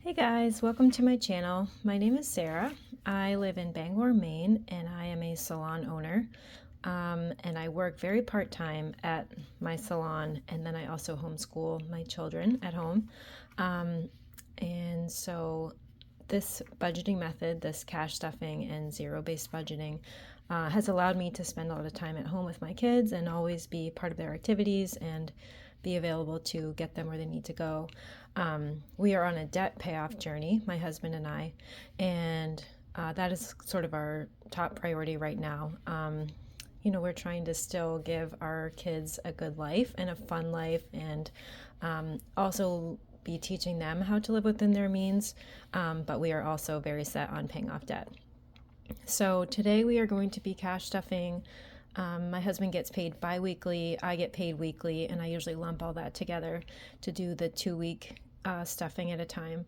Hey guys, welcome to my channel. My name is Sarah. I live in Bangor, Maine, and I am a salon owner. And I work very part-time at my salon, and then I also homeschool my children at home. And so this budgeting method, this cash stuffing and zero-based budgeting, has allowed me to spend a lot of time at home with my kids and always be part of their activities and be available to get them where they need to go. We are on a debt payoff journey, my husband and I, and that is sort of our top priority right now. We're trying to still give our kids a good life and a fun life, and also be teaching them how to live within their means, but we are also very set on paying off debt. So today we are going to be cash stuffing. My husband gets paid bi-weekly, I get paid weekly, and I usually lump all that together to do the 2-week stuffing at a time.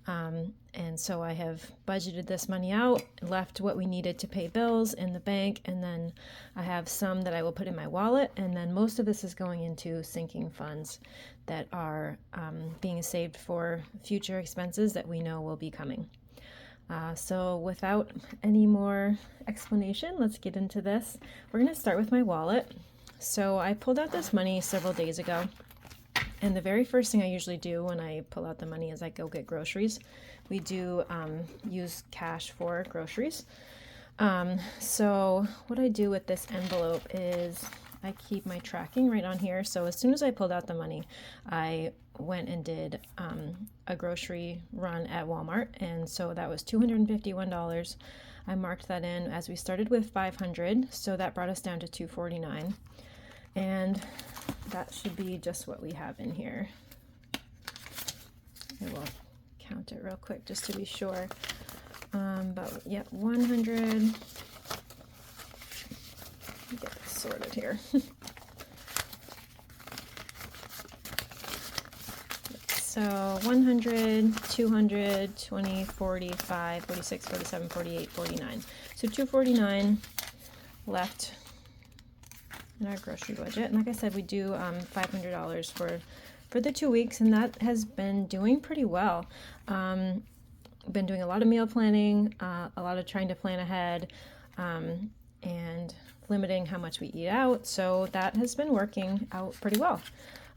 And so I have budgeted this money out, left what we needed to pay bills in the bank, and then I have some that I will put in my wallet, and then most of this is going into sinking funds that are being saved for future expenses that we know will be coming. So without any more explanation, let's get into this. We're going to start with my wallet. So I pulled out this money several days ago, and the very first thing I usually do when I pull out the money is I go get groceries. We do use cash for groceries. So what I do with this envelope is I keep my tracking right on here. So as soon as I pulled out the money, I went and did a grocery run at Walmart, and so that was $251. I marked that in as we started with $500, so that brought us down to $249, and that should be just what we have in here. I will count it real quick just to be sure. But yeah, 100. Get this sorted here. So 100, 200, 20, 45, 46, 47, 48, 49. So 249 left in our grocery budget. And like I said, we do $500 for the 2 weeks, and that has been doing pretty well. Been doing a lot of meal planning, a lot of trying to plan ahead, and limiting how much we eat out. So that has been working out pretty well.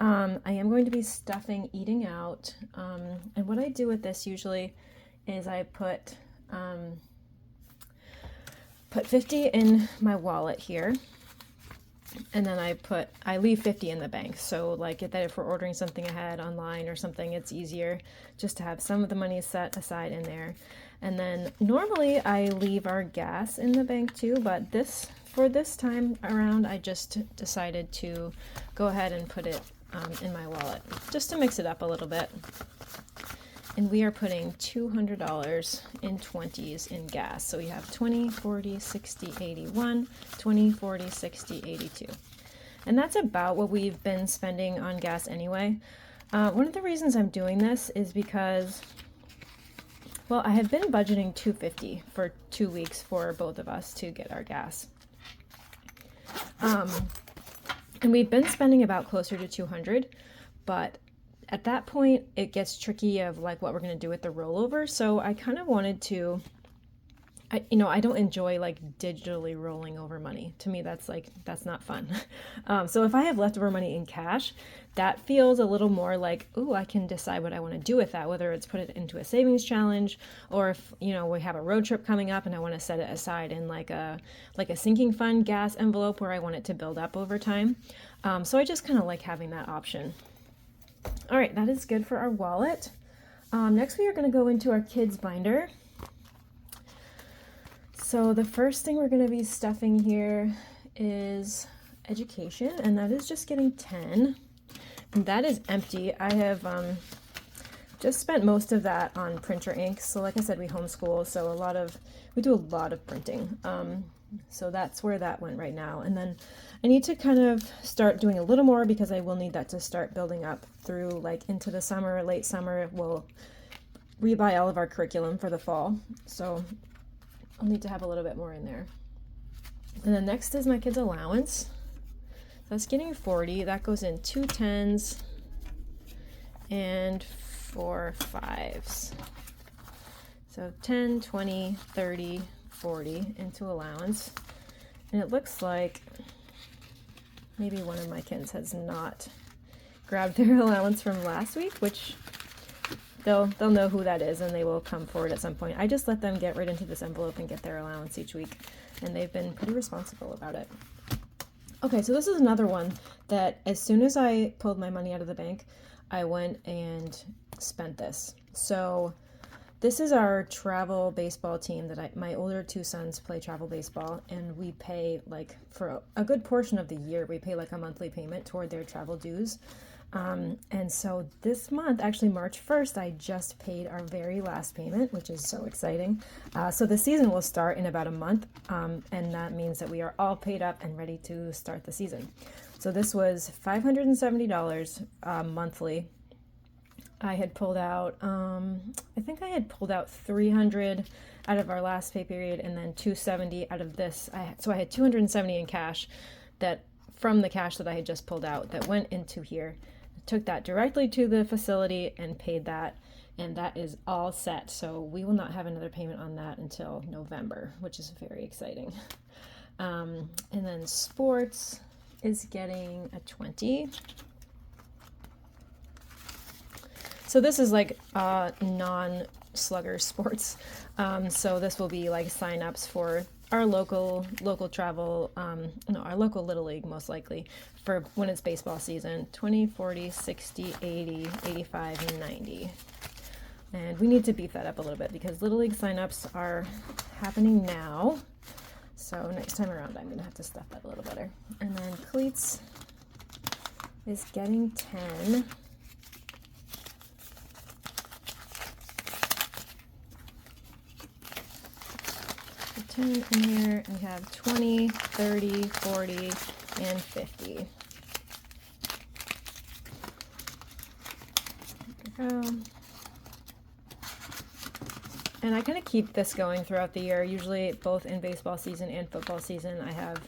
I am going to be stuffing eating out, and what I do with this usually is I put 50 in my wallet here, and then I leave 50 in the bank. So like if we're ordering something ahead online or something, it's easier just to have some of the money set aside in there. And then normally I leave our gas in the bank too, but for this time around, I just decided to go ahead and put it in my wallet just to mix it up a little bit. And we are putting $200 in 20s in gas. So we have 20, 40, 60, 81, 20, 40, 60, 82. And that's about what we've been spending on gas anyway. One of the reasons I'm doing this is because, well, I have been budgeting $250 for 2 weeks for both of us to get our gas. And we've been spending about closer to $200, but at that point it gets tricky of like what we're going to do with the rollover. So I kind of wanted to, I don't enjoy like digitally rolling over money. To me, that's not fun. So if I have leftover money in cash, that feels a little more like, ooh, I can decide what I want to do with that, whether it's put it into a savings challenge, or if, we have a road trip coming up and I want to set it aside in like a sinking fund gas envelope where I want it to build up over time. So I just kind of like having that option. All right, that is good for our wallet. Next we are going to go into our kids binder. So the first thing we're going to be stuffing here is education, and that is just getting 10. And that is empty. I have just spent most of that on printer ink. So like I said, we homeschool, so we do a lot of printing. So that's where that went right now. And then I need to kind of start doing a little more because I will need that to start building up through like into the summer, late summer. We'll rebuy all of our curriculum for the fall. So I'll need to have a little bit more in there. And then next is my kids' allowance. That's getting 40. That goes in 2 10s and 4 5s. So 10, 20, 30, 40 into allowance. And it looks like maybe one of my kids has not grabbed their allowance from last week, which they'll know who that is and they will come forward at some point. I just let them get right into this envelope and get their allowance each week, and they've been pretty responsible about it. Okay, so this is another one that as soon as I pulled my money out of the bank, I went and spent this. So this is our travel baseball team that my older two sons play travel baseball, and we pay like for a good portion of the year, we pay like a monthly payment toward their travel dues. And so this month, actually March 1st, I just paid our very last payment, which is so exciting. So the season will start in about a month, and that means that we are all paid up and ready to start the season. So this was $570 monthly. I had pulled out, I think I had pulled out $300 out of our last pay period, and then $270 out of this. So I had $270 in cash that from the cash that I had just pulled out that went into here. Took that directly to the facility and paid that, and that is all set. So we will not have another payment on that until November, which is very exciting. And then sports is getting a 20. So this is like non-slugger sports. So this will be like signups for our local travel, our local Little League most likely, for when it's baseball season, 20, 40, 60, 80, 85, and 90. And we need to beef that up a little bit because Little League signups are happening now. So next time around, I'm gonna have to stuff that a little better. And then cleats is getting 10. In here, and we have 20, 30, 40, and 50. There we go. And I kind of keep this going throughout the year. Usually both in baseball season and football season, I have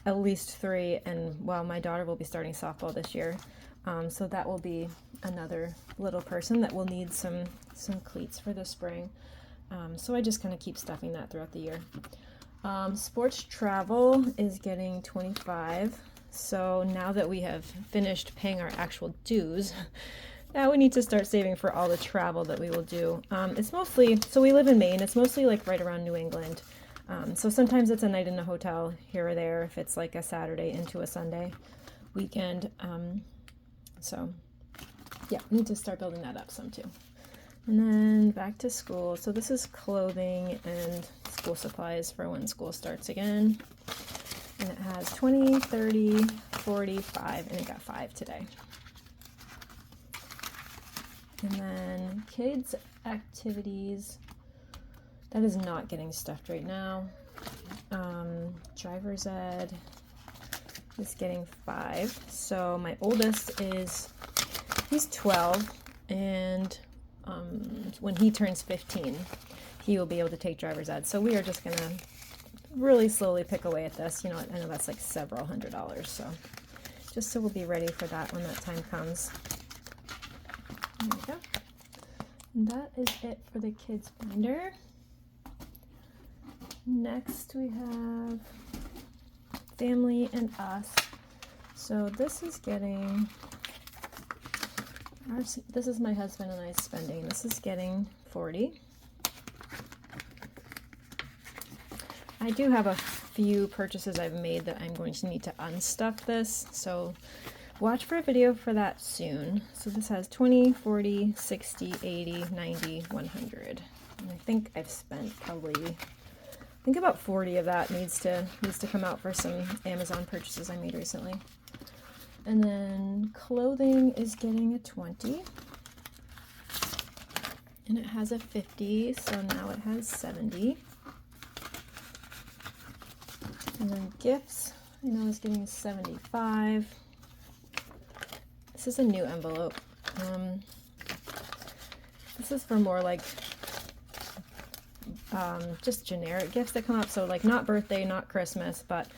at least 3, and well, my daughter will be starting softball this year. So that will be another little person that will need some cleats for the spring. So I just kind of keep stuffing that throughout the year. Sports travel is getting 25. So now that we have finished paying our actual dues, now we need to start saving for all the travel that we will do. It's mostly, so we live in Maine, it's mostly like right around New England. So sometimes it's a night in a hotel here or there if it's like a Saturday into a Sunday weekend. So yeah, need to start building that up some too. And then back to school. So this is clothing and school supplies for when school starts again. And it has 20, 30, 45, and it got 5 today. And then kids' activities. That is not getting stuffed right now. Driver's ed is getting 5. So my oldest he's 12, and when he turns 15, he will be able to take driver's ed. So we are just going to really slowly pick away at this. You know, I know that's like several $100s. So just so we'll be ready for that when that time comes. There we go. And that is it for the kids binder. Next we have family and us. So this is getting... This is my husband and I spending. This is getting 40. I do have a few purchases I've made that I'm going to need to unstuff this, so watch for a video for that soon. So this has 20, 40, 60, 80, 90, 100. And I think I've spent probably, I think about 40 of that needs to come out for some Amazon purchases I made recently. And then clothing is getting a 20, and it has a 50, so now it has 70. And then gifts, I know is getting 75. This is a new envelope. This is for more like just generic gifts that come up, so like not birthday, not Christmas, but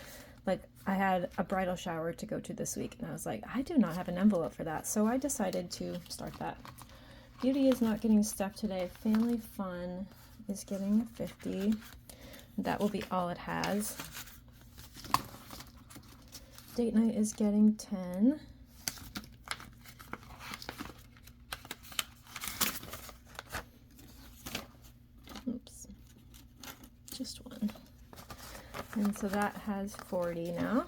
like I had a bridal shower to go to this week, and I was like, I do not have an envelope for that, so I decided to start that. Beauty is not getting stuff today. Family Fun is getting a 50. That will be all it has. Date Night is getting 10. Oops, just one. And so that has 40 now.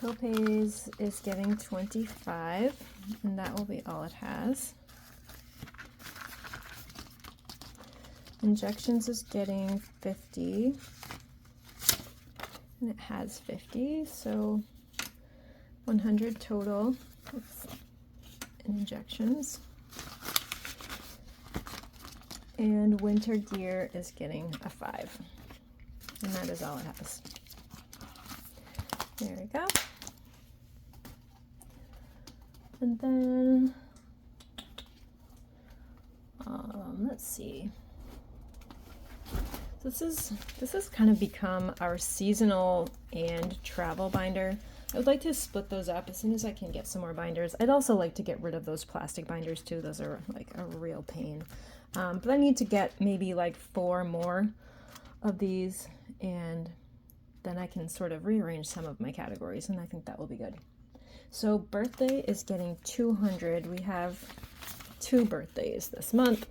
Copays is getting 25, and that will be all it has. Injections is getting 50, and it has 50, so 100 total in injections. And Winter Gear is getting a 5, and that is all it has. There we go. And then, let's see. This has kind of become our seasonal and travel binder. I would like to split those up as soon as I can get some more binders. I'd also like to get rid of those plastic binders too. Those are like a real pain. But I need to get maybe like 4 more of these, and then I can sort of rearrange some of my categories, and I think that will be good. So birthday is getting 200. We have 2 birthdays this month.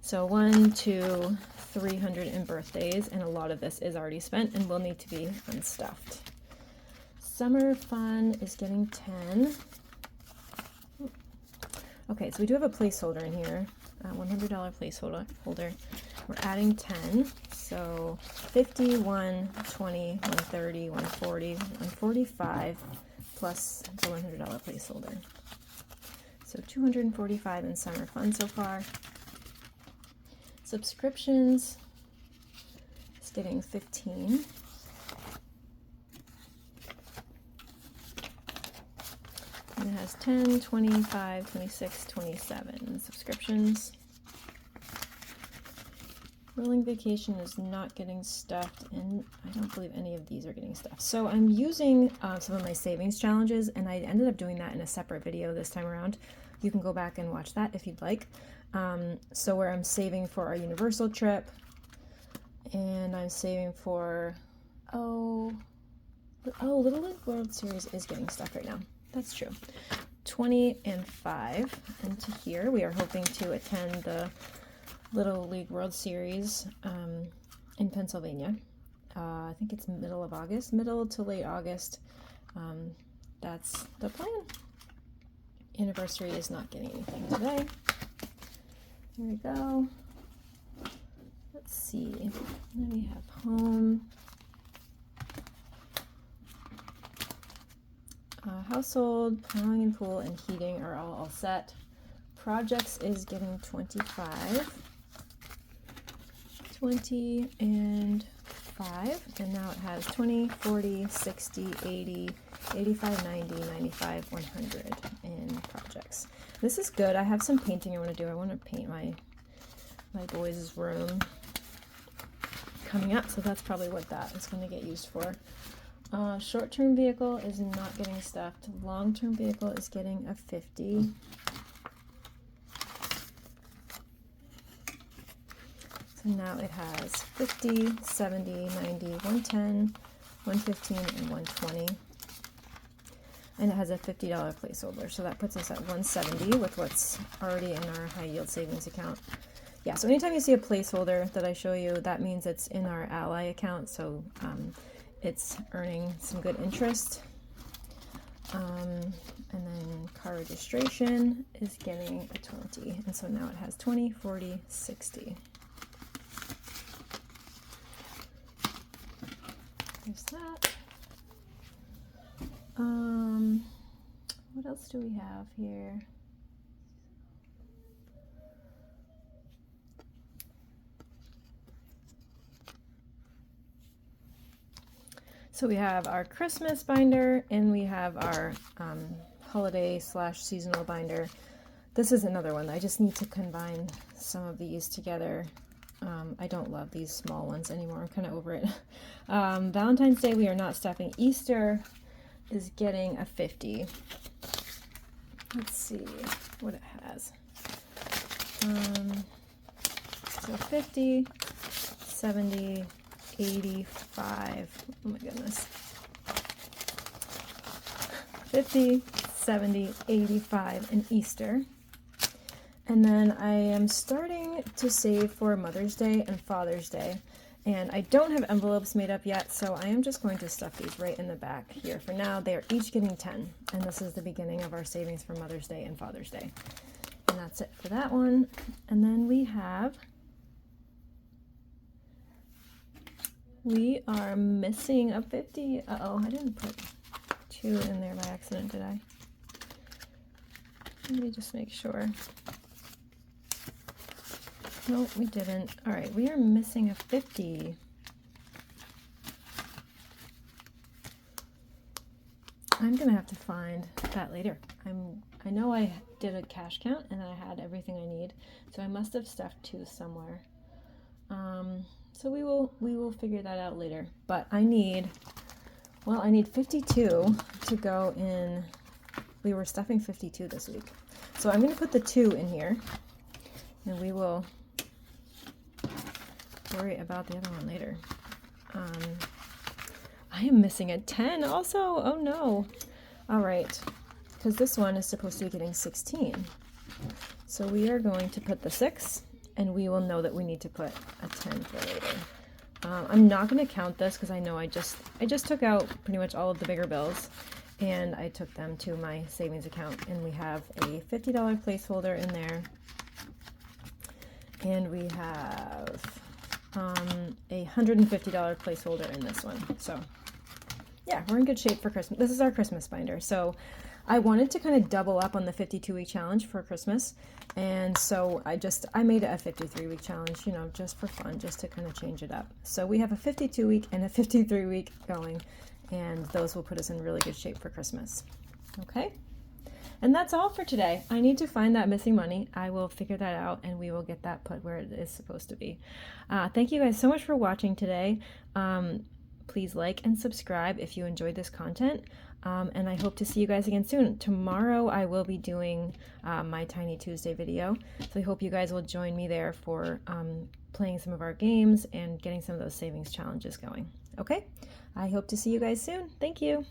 So 1, 2, 300 in birthdays, and a lot of this is already spent and will need to be unstuffed. Summer Fun is getting 10. Okay, so we do have a placeholder in here, $100 placeholder. We're adding 10, so 50, 120, 130, 140, 145, plus the $100 placeholder. So 245 in Summer Fun so far. Subscriptions is getting 15. And it has 10, 25, 26, 27 subscriptions. Rolling Vacation is not getting stuffed, and I don't believe any of these are getting stuffed. So I'm using some of my savings challenges, and I ended up doing that in a separate video this time around. You can go back and watch that if you'd like. So where I'm saving for our Universal trip, and I'm saving for, Little League World Series is getting stuffed right now. That's true. 20 and 5 into here. We are hoping to attend the Little League World Series in Pennsylvania. I think it's middle to late August. That's the plan. Anniversary is not getting anything today. Here we go. Let's see. Then we have home. Household, plumbing and pool, and heating are all set. Projects is getting 25. 20 and 5, and now it has 20, 40, 60, 80, 85, 90, 95, 100 in projects. This is good. I have some painting I want to do. I want to paint my boys' room coming up, so that's probably what that is going to get used for. Short-term vehicle is not getting stuffed. Long-term vehicle is getting a 50. So now it has 50, 70, 90, 110, 115, and 120. And it has a $50 placeholder, so that puts us at 170 with what's already in our high yield savings account. Yeah, so anytime you see a placeholder that I show you, that means it's in our Ally account, so it's earning some good interest. And then car registration is getting a 20, and so now it has 20, 40, 60. There's that. What else do we have here? So we have our Christmas binder, and we have our holiday / seasonal binder. This is another one. I just need to combine some of these together. I don't love these small ones anymore. I'm kind of over it. Valentine's Day, we are not stuffing. Easter, is getting a 50. Let's see what it has. So 50, 70, 85. Oh my goodness. 50, 70, 85 in Easter. And then I am starting to save for Mother's Day and Father's Day. And I don't have envelopes made up yet, so I am just going to stuff these right in the back here. For now, they are each getting 10. And this is the beginning of our savings for Mother's Day and Father's Day. And that's it for that one. And then we are missing a 50. Uh-oh, I didn't put 2 in there by accident, did I? Let me just make sure. No, we didn't. All right, we are missing a 50. I'm gonna have to find that later. I know I did a cash count and I had everything I need, so I must have stuffed 2 somewhere. So we will figure that out later. But I need 52 to go in. We were stuffing 52 this week, so I'm gonna put the 2 in here, and we will worry about the other one later. I am missing a 10 also. Oh no. All right, because this one is supposed to be getting 16. So we are going to put the 6, and we will know that we need to put a 10 for later. I'm not going to count this because I know I just took out pretty much all of the bigger bills, and I took them to my savings account, and we have a $50 placeholder in there, and we have a $150 placeholder in this one. So yeah, we're in good shape for Christmas. This is our Christmas binder. So I wanted to kind of double up on the 52-week challenge for Christmas, and so I made it a 53-week challenge, you know, just for fun, just to kind of change it up. So we have a 52-week and a 53-week going, and those will put us in really good shape for Christmas. Okay? And that's all for today. I need to find that missing money. I will figure that out, and we will get that put where it is supposed to be. Thank you guys so much for watching today. Please like and subscribe if you enjoyed this content. And I hope to see you guys again soon. Tomorrow I will be doing my Tiny Tuesday video. So I hope you guys will join me there for playing some of our games and getting some of those savings challenges going. Okay? I hope to see you guys soon. Thank you.